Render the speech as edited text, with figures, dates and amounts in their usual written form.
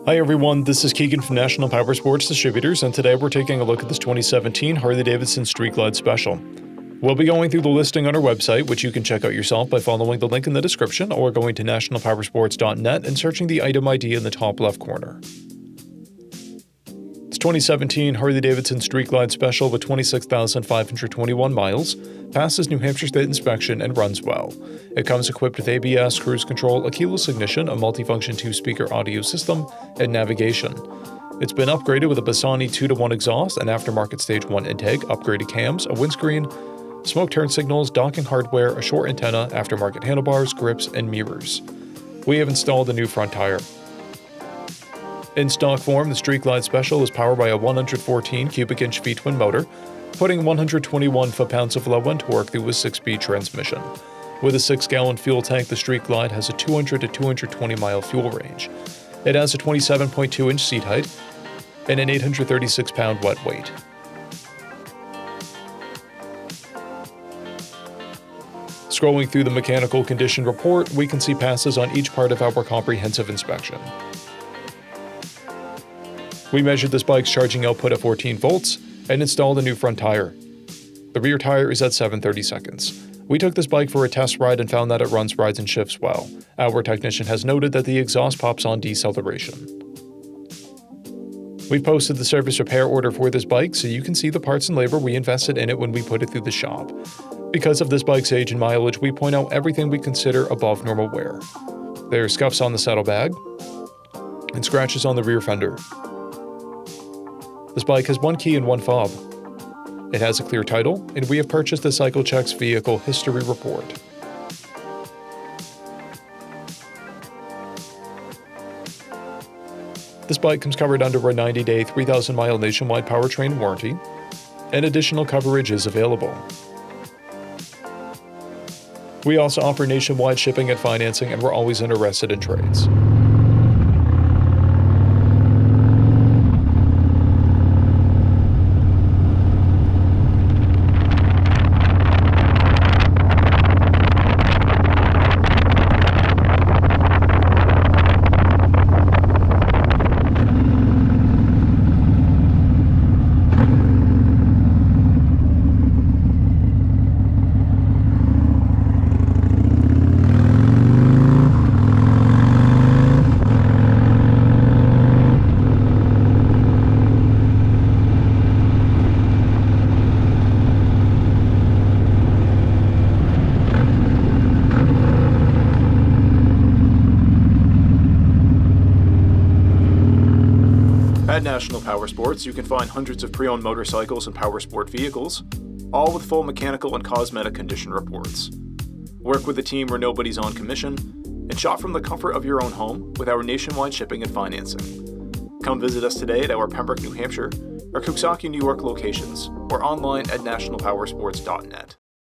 Hi everyone, this is Keegan from National Powersports Distributors, and today we're taking a look at this 2017 Harley-Davidson Street Glide Special. We'll be going through the listing on our website, which you can check out yourself by following the link in the description or going to nationalpowersports.net and searching the item ID in the top left corner. This 2017 Harley-Davidson Street Glide Special with 26,521 miles passes New Hampshire State inspection and runs well. It comes equipped with ABS, cruise control, a keyless ignition, a multifunction 2-speaker audio system, and navigation. It's been upgraded with a Bassani 2-to-1 exhaust, an aftermarket Stage 1 intake, upgraded cams, a windscreen, smoke turn signals, docking hardware, a short antenna, aftermarket handlebars, grips, and mirrors. We have installed a new front tire. In stock form, the Street Glide Special is powered by a 114 cubic inch V-twin motor, putting 121 foot-pounds of low-end torque through a 6-speed transmission. With a 6-gallon fuel tank, the Street Glide has a 200 to 220 mile fuel range. It has a 27.2 inch seat height and an 836 pound wet weight. Scrolling through the mechanical condition report, we can see passes on each part of our comprehensive inspection. We measured this bike's charging output at 14 volts and installed a new front tire. The rear tire is at 730 seconds. We took this bike for a test ride and found that it runs, rides, and shifts well. Our technician has noted that the exhaust pops on deceleration. We've posted the service repair order for this bike so you can see the parts and labor we invested in it when we put it through the shop. Because of this bike's age and mileage, we point out everything we consider above normal wear. There are scuffs on the saddlebag and scratches on the rear fender. This bike has one key and one fob. It has a clear title, and we have purchased the CycleCheck's vehicle history report. This bike comes covered under a 90-day, 3,000-mile nationwide powertrain warranty, and additional coverage is available. We also offer nationwide shipping and financing, and we're always interested in trades. At National Powersports, you can find hundreds of pre-owned motorcycles and powersport vehicles, all with full mechanical and cosmetic condition reports. Work with a team where nobody's on commission, and shop from the comfort of your own home with our nationwide shipping and financing. Come visit us today at our Pembroke, New Hampshire, or Coxsackie, New York locations, or online at nationalpowersports.net.